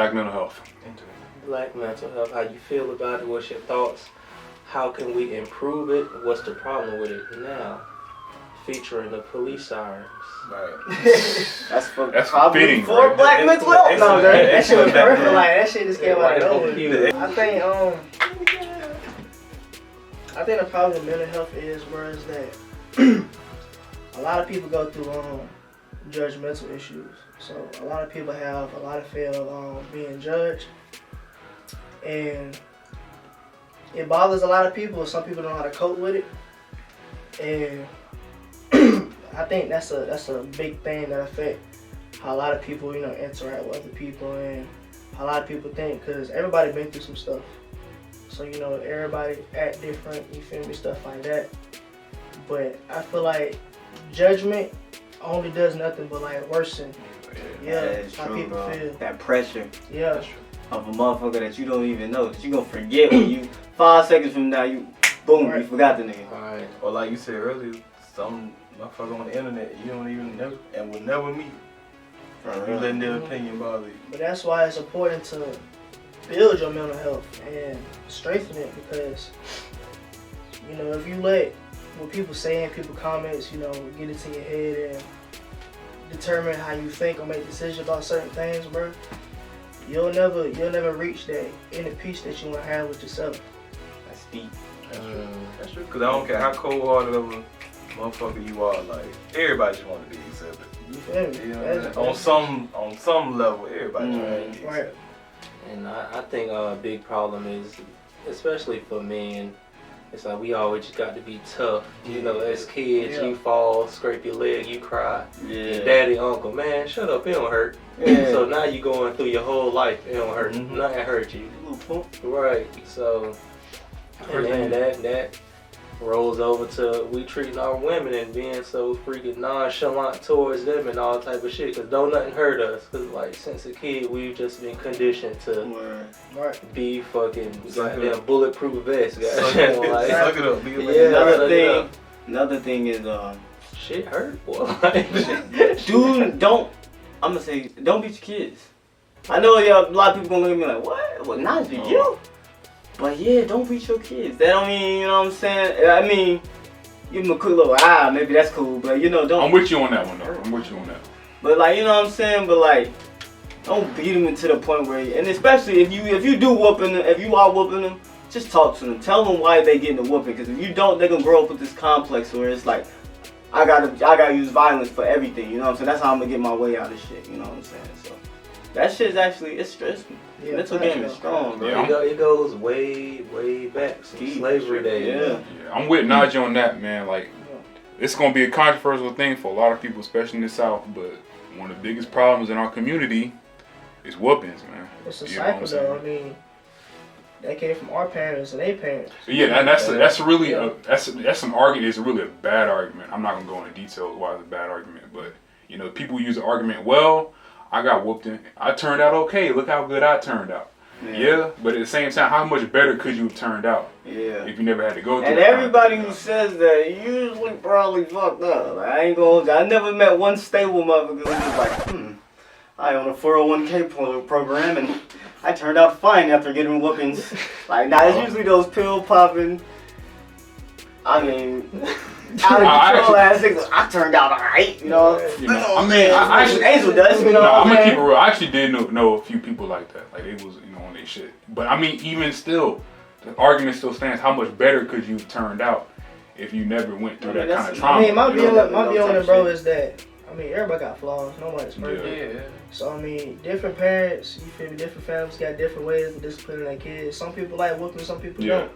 Black mental health. Black mental health. How you feel about it? What's your thoughts? How can we improve it? What's the problem with it now? Featuring the police sirens. Right. That's fitting, for right? Black mental health. No, that shit was perfect. Like that shit just came out of nowhere. I think the problem with mental health is that a lot of people go through judgmental issues. So a lot of people have a lot of fear of being judged, and it bothers a lot of people. Some people don't know how to cope with it, and I think that's a big thing that affect how a lot of people interact with other people, and how a lot of people think, because everybody been through some stuff. So everybody act different, you feel me, stuff like that. But I feel like judgment only does nothing but like worsen. Yeah, how true, people feel. That pressure. Yeah. Of a motherfucker that you don't even know, that you gonna forget when you 5 seconds from now you boom, you forgot the nigga. Alright. Or like you said earlier, some motherfucker on the internet you don't even know and will never meet. You letting their opinion bother you. But that's why it's important to build your mental health and strengthen it, because if you let what people saying, people comments, get into your head and determine how you think or make decisions about certain things, bro, you'll never reach that inner peace that you want to have with yourself. That's deep. That's true. Cause I don't care how cold-hearted of a motherfucker you are, like everybody just want to be accepted. You feel me? You know, on some level, everybody trying to be accepted. Right. And I think a big problem is, especially for men, it's like we always just got to be tough. As kids, you fall, scrape your leg, you cry. Your daddy, uncle, man, shut up, it don't hurt. So now you going through your whole life, it don't hurt. Nothing hurt you. Right. So, and then that rolls over to we treating our women and being so freaking nonchalant towards them and all type of shit, because don't nothing hurt us, because like since a kid we've just been conditioned to be fucking goddamn bulletproof vests, guys. Suck it up. Another thing is shit hurt, boy. Dude, don't beat your kids. I know a lot of people gonna look at me like, what Najee, you? But yeah, don't beat your kids. That don't mean, you know what I'm saying? I mean, give them a quick little maybe that's cool, but don't. I'm with you on that one, though. I'm with you on that. But like, you know what I'm saying? But like, don't beat them to the point where, and especially if you do whooping them, if you are whooping them, just talk to them. Tell them why they getting the whooping, because if you don't, they're gonna grow up with this complex where it's like, I gotta use violence for everything. You know what I'm saying? That's how I'm gonna get my way out of shit. You know what I'm saying? So that shit's actually stressful. Yeah, mental game is strong, bro. Yeah, it goes way back since slavery days. Yeah, I'm with Najee on that, man. Like, it's gonna be a controversial thing for a lot of people, especially in the South. But one of the biggest problems in our community is whoopings, man. It's a cycle, though. I mean, that came from our parents and their parents. Yeah, and that's really that's an argument. It's really a bad argument. I'm not gonna go into details why it's a bad argument, but people use the argument, well, I got whooped in. I turned out okay. Look how good I turned out. Yeah, but at the same time, how much better could you have turned out? Yeah. If you never had to go through. And everybody who says that usually probably fucked up. Like, I ain't gonna. I never met one stable motherfucker who was like, I own a 401k program and I turned out fine after getting whoopings. Like, it's usually those pill popping. I mean. I turned out alright, Angel does, I'm gonna keep it real. I actually did know a few people like that. Like, they was, on their shit. But I mean, even still, the argument still stands. How much better could you have turned out if you never went through that kind of trauma? I mean, my view on it, bro, is that everybody got flaws. Nobody's perfect. Yeah. So I mean, different parents, you feel me? Different families got different ways of disciplining their kids. Some people like whooping, some people don't.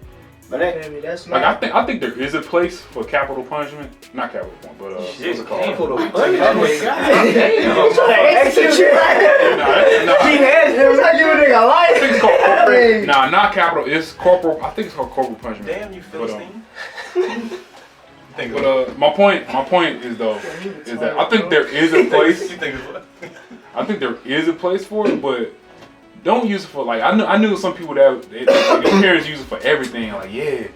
But that's not. Like, I think there is a place for capital punishment. Not capital punishment, but what's it called? Capital punishment. He had him. Not giving a nigga life. I think it's called corporate. Nah, not capital. It's corporal. I think it's called corporal punishment. Damn, you Philistine. But my point is that I think there is a place. I think there is a place for it, but don't use it for, like, I knew some people that their parents use it for everything. Like, yeah,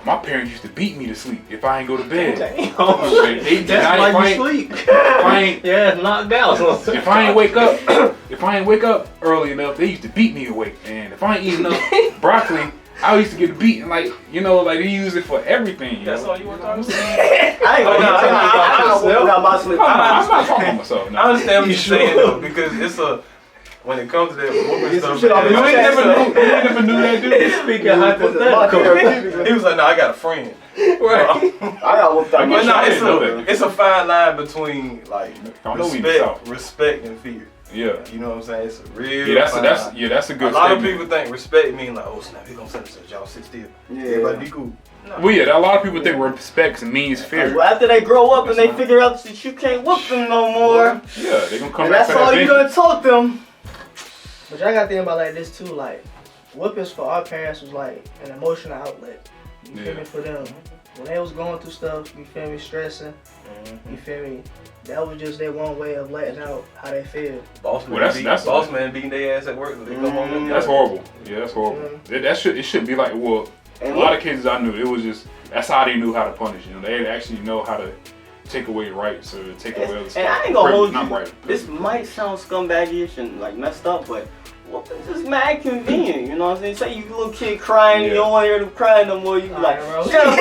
my parents used to beat me to sleep if I ain't go to bed. Damn. That's why you sleep. Yeah, knocked out. If I ain't wake up early enough, they used to beat me awake. And if I ain't eat enough broccoli, I used to get beaten. Like, you know, like they use it for everything. That's all you want to talk about? I ain't gonna about my sleep. I'm not talking about myself. No. I understand what you're saying though, because it's a when it comes to that whooping stuff. shit on You my ain't never knew that, dude. Speaking hypothetical. He was like, "No, I got a friend." Right. I got whooped out. But no, I didn't know that. it's a fine line between like I know we in the South. respect and fear. Yeah. You know what I'm saying? It's a real. Yeah, fine line. that's a good A lot of statement. people think respect means like, oh snap, he gonna send us, y'all sit still. Yeah. Everybody be cool. No. Well, yeah, a lot of people think respect means fear. Well, after they grow up and they That's figure out that you can't whoop them no more, Yeah, they gonna come and back that's for all that you vengeance. gonna taught them. But y'all gotta think about like this too, like whoopings for our parents was like an emotional outlet. You feel Yeah. me? For them. When they was going through stuff, you feel me, stressing, you feel me? That was just their one way of letting out how they feel. Boss man, Well, that's- boss man beating their ass at work. So they come home and That's horrible. Yeah, that's horrible. It should be like, well, a lot of kids I knew, it was just, that's how they knew how to punish. You know, they actually know how to take away rights or take away other stuff. And I ain't gonna hold Not you. right. This might sound scumbaggish and like messed up, but whoopings is mad convenient. You know what I'm saying? Say you little kid crying, you don't want to hear them crying no more. You be like, Alright, bro. shut up,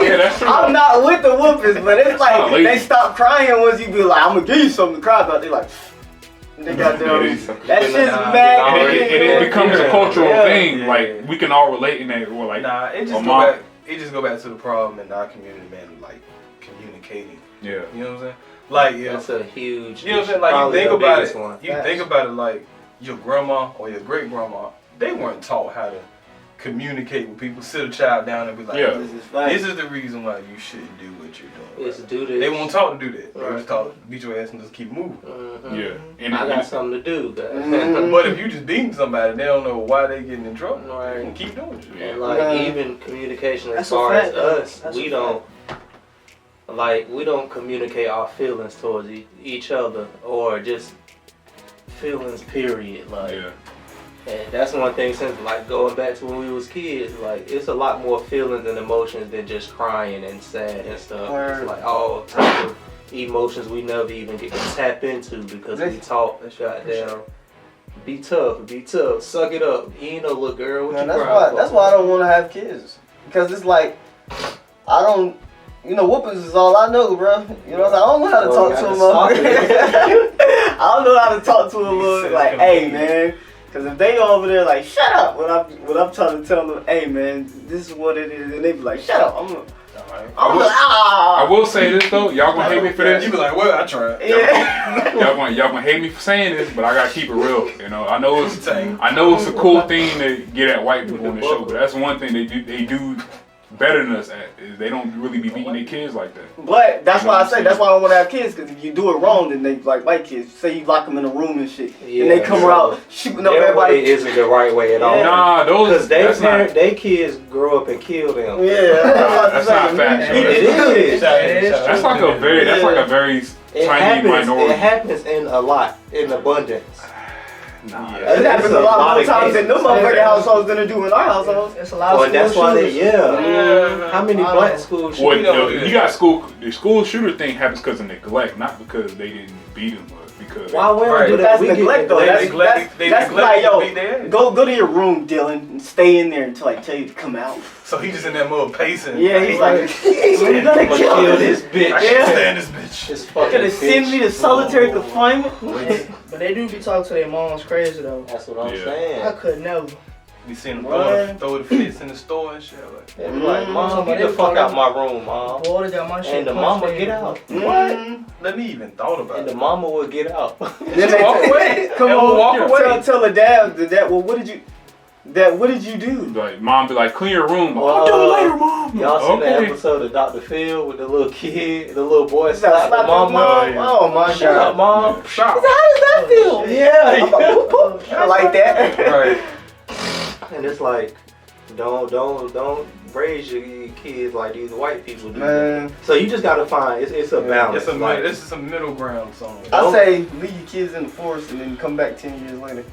Yeah, that's true. I'm not with the whoopings, but it's not like lazy. they stop crying once you be like, I'm gonna give you something to cry about. They like, they got them. That shit's mad. And it becomes a cultural Yeah. thing. Yeah. Like, we can all relate in that. Or like, Nah, it just a go mom- back. It just go back to the problem in our community, man. Like communicating. Yeah. You know what I'm saying? Like, yeah. That's a huge. You know what I'm saying? Like, you probably think the about biggest it. one. You think about it like your grandma or your great grandma. They weren't taught how to communicate with people. Sit a child down and be like, Yeah. this is the reason why you shouldn't do what you're doing. It's do this. They weren't taught to do that. They Right. was taught to beat your ass and just keep moving. Yeah. And I got something to do, guys. Mhm. But if you just beating somebody, they don't know why they getting in trouble. Right. They can keep doing it. And like Yeah. even communication as That's a far as fact, though. us, That's we a don't we don't communicate our feelings towards each other or just feelings period. Like Yeah. and that's one thing since like going back to when we was kids, like it's a lot more feelings and emotions than just crying and sad and stuff. Word. It's like all types of emotions we never even get to tap into because we taught goddamn be tough, suck it up. You ain't no little girl. What Man, you that's crying for? why I don't want to have kids, because it's like I don't. You know, whoopings is all I know, bro. You know what I'm saying? I don't know how to Well, talk to you a got to motherfucker. I don't know how to talk to a little like, hey man, because if they over there like, shut up, when I'm trying to tell them, hey man, this is what it is, and they be like, shut up, I'm like, I will say this though, y'all gonna hate me for this. You be like, well, I tried. yeah. Y'all gonna hate me for saying this, but I gotta keep it real. You know, I know it's a cool thing to get at white people on the show, but that's one thing they do better than us at, is they don't really be beating their kids like that. But that's why I say that's why I don't want to have kids, because if you do it wrong, then they like white kids. Say you lock them in a room and shit, and they come out shooting up Their way everybody. isn't the right way at all. Yeah. Nah, Because that's not. they kids grow up and kill them. Yeah, That's not factual. It is. That's like a very It tiny minority. It happens in a lot, in abundance. Nah, It happens a lot more times in them motherfucking households than it do in our households. It's a lot of Well, that's school why they, shooters. Yeah. How many I black know. school Well, shooters? you got the school shooter thing happens because of neglect, not because they didn't beat him, but because Why women Right. do But that? that's We get neglect though. neglected. That's like, yo, go to your room, Dylan, and stay in there until I tell you to come out. So he just in that mode pacing. Yeah, he's like, I'm gonna gonna kill kill this. this bitch. I can't stand this bitch. This You're fucking gonna send me to solitary confinement? But they do be talking to their moms crazy though. That's what I'm Yeah. I saying. could never. You seen them What? throw the fists in the store and shit. Like, They be like, Mom, But get the they fuck out fucking- my room, Mom. Boy, they got my shit. And the punched mama in. get out. What? let me even thought about And it. the mama would get out. Then they Walk away. come And on, walk away. Tell the dad, well, what did you do? like mom be like, clean your room. Well, I'll do it later, mom. Y'all seen the Okay. episode of Dr. Phil with the little kid, the little boy Slap slapped the his mama? mom? Oh my Shut up, god. Mom. Shop. How does that feel? Yeah. I'm like, whoop, whoop. I like that. Right. And it's like, don't raise your kids like these white people do. Man, So you just gotta find it's a balance. This is a middle ground song. I say leave your kids in the forest and then come back 10 years later.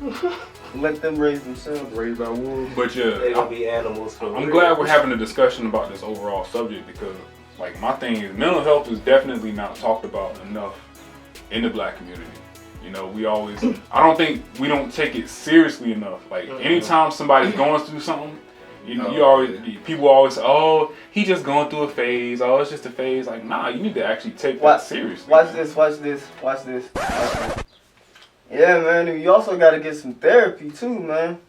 Let them raise themselves. Raised by wolves. But They're yeah, gonna be animals. I'm glad we're having a discussion about this overall subject because, like, my thing is mental health is definitely not talked about enough in the black community. You know, we don't take it seriously enough. Like, anytime somebody's going through something, people always say, oh, he just going through a phase. Oh, it's just a phase. Like, nah, you need to actually take that seriously. Watch this. Yeah, man, you also gotta get some therapy too, man.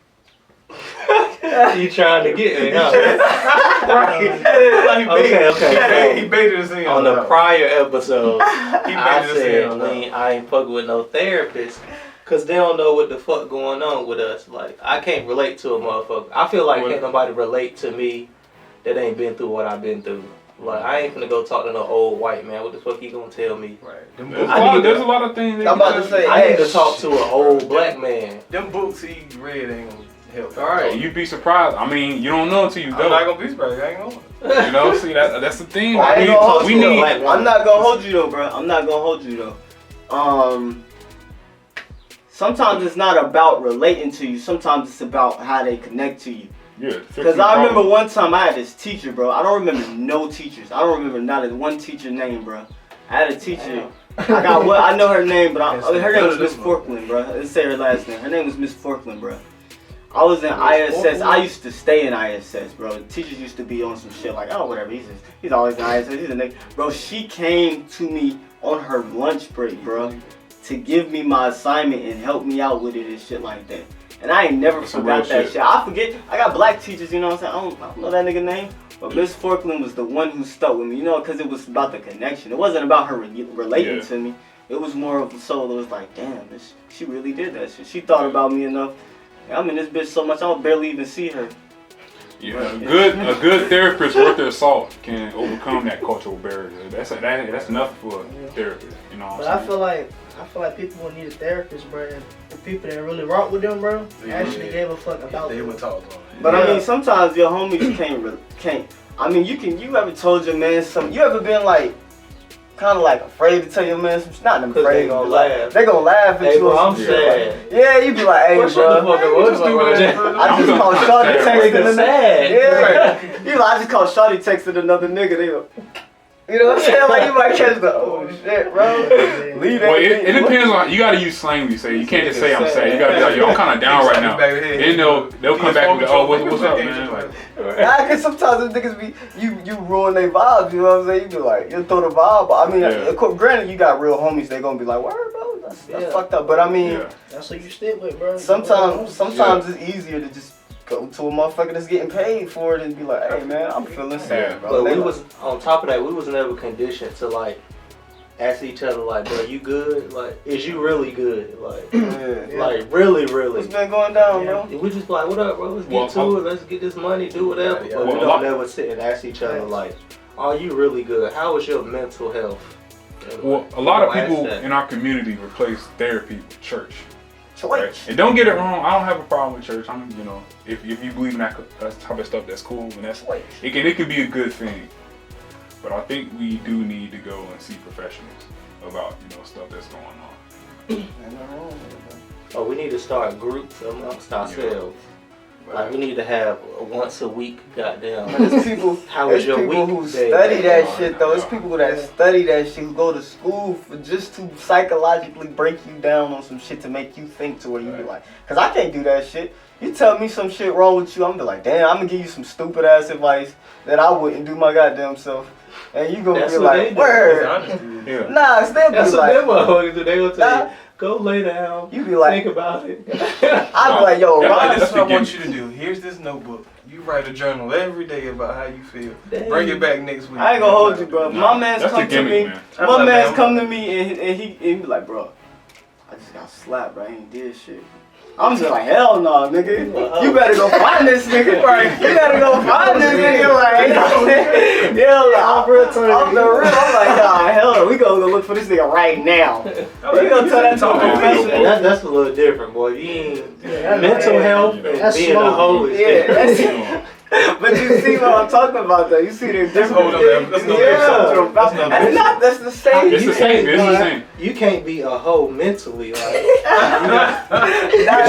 You trying to get me, huh? Right. Okay. He baited us in. On the prior episode, He I baited us said in. I ain't fucking with no therapist. Cause they don't know what the fuck going on with us. Like, I can't relate to a motherfucker. I feel like can't nobody relate to me that ain't been through what I've been through. Like, I ain't finna go talk to no old white man. What the fuck he gonna tell me? Right. There's a lot of things. I'm about to say, I need to talk to an old black man. Them books he read ain't gonna help. All right. You'd be surprised. I mean, you don't know until you I'm go. not gonna be surprised. I ain't gonna. You know, see that's the thing. I ain't gonna hold you though. black woman. I'm not gonna hold you though, bro. I'm not gonna hold you though. Sometimes it's not about relating to you. Sometimes it's about how they connect to you. Yeah. Because I remember one time I had this teacher, bro. I don't remember no teachers. I don't remember not one teacher name, bro. I had a teacher. I know her name, but her name was Miss Forkland, bro. Let's say her last name. Her name was Miss Forkland, bro. I was in ISS. I used to stay in ISS, bro. Teachers used to be on some shit like, oh, whatever. He's always in ISS. He's a nigga. Bro, she came to me on her lunch break, bro, to give me my assignment and help me out with it and shit like that. And I ain't never forgot that shit. I forget. I got black teachers, you know what I'm saying? I don't know that nigga name. But Miss Forkland was the one who stuck with me, you know, because it was about the connection. It wasn't about her relating to me. It was more of a soul that was like, damn, she really did that shit. She thought about me enough. I'm in this bitch so much, I don't barely even see her. Yeah, a good therapist worth their salt can overcome that cultural barrier. That's enough for a therapist, you know. But I feel like people will need a therapist, bro. And the people that really rock with them, bro, actually gave a fuck about They them. would talk to him. But I mean, sometimes your homies can't. I mean, you ever told your man something? You ever been like, kind of like afraid to tell your man some shit? Not afraid. They gonna laugh. They gonna laugh at Hey, you. bro, or I'm some shit. sad. Yeah, you be like, hey, Well, shut the fuck up. What's I just called Shawty texting sad. Yeah. You like, I just called Shawty texted another nigga. They go, you know what I'm saying? Like, you might catch the, oh shit, bro. Leave that. Well, it depends on. You gotta use slang when you say. You can't just say I'm sad. You gotta be like, yo, I'm kind of down right now. Then they'll come back with, oh, what's up, man? Like, Nah, cause sometimes the niggas be you ruin their vibes. You know what I'm saying? You be like, you throw the vibe. I mean, granted, you got real homies. They gonna be like, word, bro, that's fucked up. But I mean, that's what you stick with, bro. Sometimes it's easier to just go to a motherfucker that's getting paid for it and be like, hey man, I'm feeling sad, bro. But we was on top of that. We was never conditioned to like ask each other like, bro, you good? Like, is you really good? Like, like really. What's been going down, bro? We just like, what up, bro? Let's get to it. Let's get this money. Do whatever. But we don't never sit and ask each other like, are you really good? How is your mental health? Well, a lot of people in our community replace therapy with church. Right? And don't get it wrong, I don't have a problem with church. I'm, you know, if you believe in that type of stuff, that's cool, and it can be a good thing. But I think we do need to go and see professionals about, you know, stuff that's going on. Oh, we need to start groups amongst ourselves. Like, we need to have a once a week, goddamn. There's people who study that shit, though. It's people that study that shit, who go to school for just to psychologically break you down on some shit to make you think to where you be like, cause I can't do that shit. You tell me some shit wrong with you, I'm gonna be like, damn, I'm gonna give you some stupid ass advice that I wouldn't do my goddamn self. And you gonna be like, word. Nah, it's them. That's what them motherfuckers do. They gonna tell you, go lay down. You be like, think about it. I be like, yo, that's what I want you to do. Here's this notebook. You write a journal every day about how you feel. Bring it back next week. I ain't gonna hold you, bro. My man's come to me. Man. My man's come to me and he be like, bro, I just got slapped, bro. I ain't did shit. I'm just like, hell no, nigga. You better go find this nigga. You better go find this nigga. Like, hell no. I'm the real. I'm like, nah, hell no. We gonna go look for this nigga right now. We gonna tell that to a professional. That's a little different, boy. You ain't mental health and being a hoe is But you see what I'm talking about, though. You see the difference. That's That's the same. It's the same. It's the same. You can't be a hoe mentally. Like,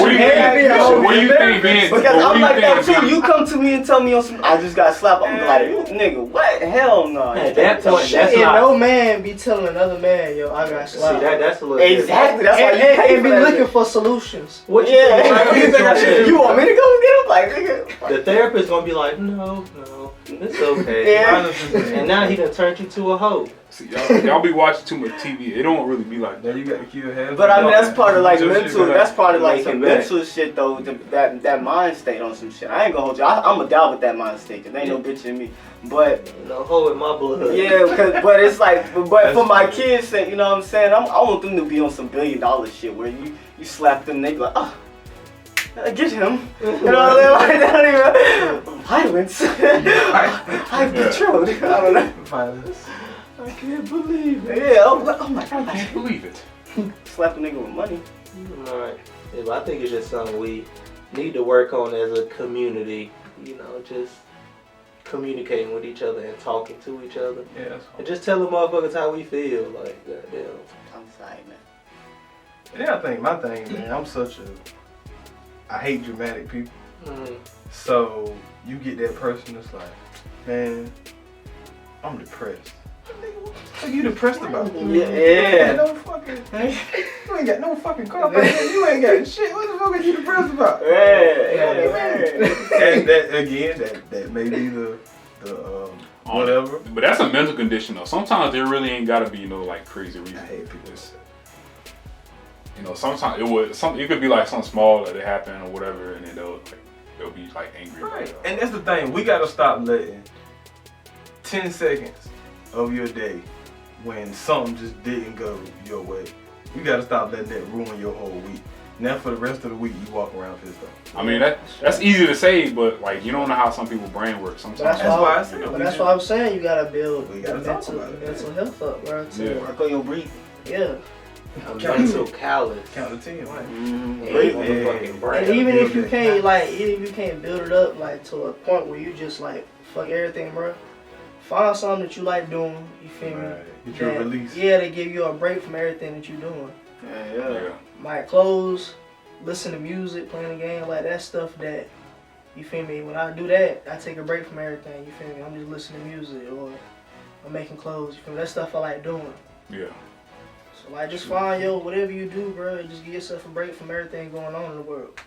What do you think, Ben? Because I'm like that too. You come to me and tell me on some, I just got slapped. I'm like, nigga, what? Hell no. at that point, that's Shit, not. no man be telling another man, yo, I got See, slapped. that's a little Exactly. That's why you And pay be for that looking shit. for solutions. What you Yeah. think? What do you think I should do? You want me to go get him? Like, nigga. The therapist gonna be like, no, it's okay. Yeah. And now he done turned you to a hoe. See, y'all be watching too much TV. It don't really be like Now that. you got to kill half. But I mean, that's part of like Your shit mental. gonna- That's part of like Make some it back. mental shit though. That mind state on some shit. I ain't gonna hold you. I'm a down with that mind state. Cause there ain't no bitch in me. But No hoe in my blood. yeah, but it's like, but for my kids' sake, you know what I'm saying? I want them to be on some $1 billion shit where you slap them, they be like, oh, get him. You know what I mean? Like, they don't even violence. I've controlled. I don't know. Violence. I can't believe it. Yeah. Oh my I god. can't believe it. Slap a nigga with money. Alright. Yeah, but I think it's just something we need to work on as a community. You know, just communicating with each other and talking to each other. Yeah, that's And just telling motherfuckers how we feel. Like, goddamn. I'm sorry, man. And then I think my thing, man, I hate dramatic people. So you get that person that's like, man, I'm depressed. Nigga, what the fuck you depressed about? Yeah. No fucking, you ain't got no fucking car back there. You ain't got shit. What the fuck are you depressed about? Yeah. And that again, that may be the whatever. But that's a mental condition though. Sometimes there really ain't gotta be no like crazy reason. I hate people. You know, sometimes it could be like something small that happened or whatever, and then they'll be like angry about Right. it. And that's the thing. We gotta stop letting 10 seconds of your day when something just didn't go your way. You gotta stop letting that ruin your whole week. Now for the rest of the week, you walk around pissed off. I mean that's easy to say, but like you don't know how some people's brain works. Sometimes That's why I said But that's why I'm saying you gotta build We gotta talk about it. mental health up, bro. Yeah. Work on your breathing. Yeah. I'm mental callous. Count to 10, right? Hey, motherfucking brain. And even if you build can't even if you can't build it up like to a point where you just like fuck everything, bro. Find something that you like doing. You feel me? Right. Get your That- release. Yeah, they give you a break from everything that you're doing. yeah. Might close, listen to music, playing a game, like that stuff that, you feel me? When I do that, I take a break from everything, you feel me? I'm just listening to music or I'm making clothes, you feel me? That stuff I like doing. Yeah. So like just find whatever you do, bro, just give yourself a break from everything going on in the world.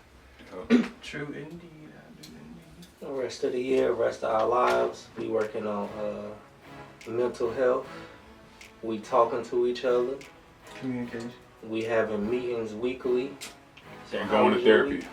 True indeed. I do indeed. The rest of the year, rest of our lives, we working on mental health. We talking to each other. Communication. We having meetings weekly. And going to therapy.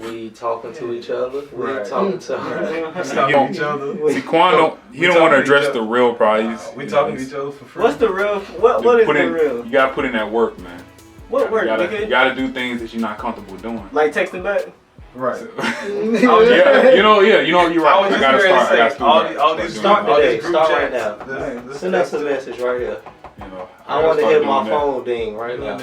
We talking to each other. We Right. talking to Talking to each other. See, Quan he don't want to address the real problems. We talking to each other for free. What's the real? What is the real? You gotta put in that work, man. What work, You nigga? gotta do things that you're not comfortable doing. Like texting back? Right. Yeah, you're right. I was just gotta gonna start. I gotta say, do all that. these, all these, Start all today. these group Start right chats. now. Let's Send us a message right here. You know, I want to hear my phone ding right now.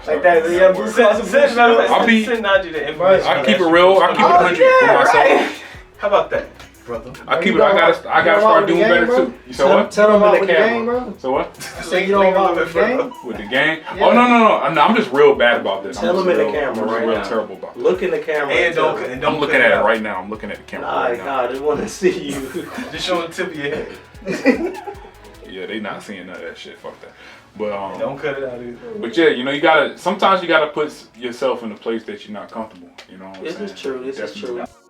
Like that, yeah, Bruce Willis. Send Najee the information. I keep it real. I keep it 100 for myself. right. How about that, brother? I keep it. I gotta start doing better too. You said what? Tell them in the game, camera. bro. So what? Say you don't rock with the game? With the gang? Yeah. Oh no! I'm just real bad about this. Tell I'm them in the real- camera I'm just right real now. terrible about this. Look in the camera. And tell don't them. I'm looking at it right now. I'm looking at the camera Nah, right now. I just want to see you. Just show the tip of your head. Yeah, they not seeing none of that shit. Fuck that. But Don't cut it out either. But yeah, you gotta. Sometimes you gotta put yourself in a place that you're not comfortable. You know what I'm This saying? is true. This is Definitely. true.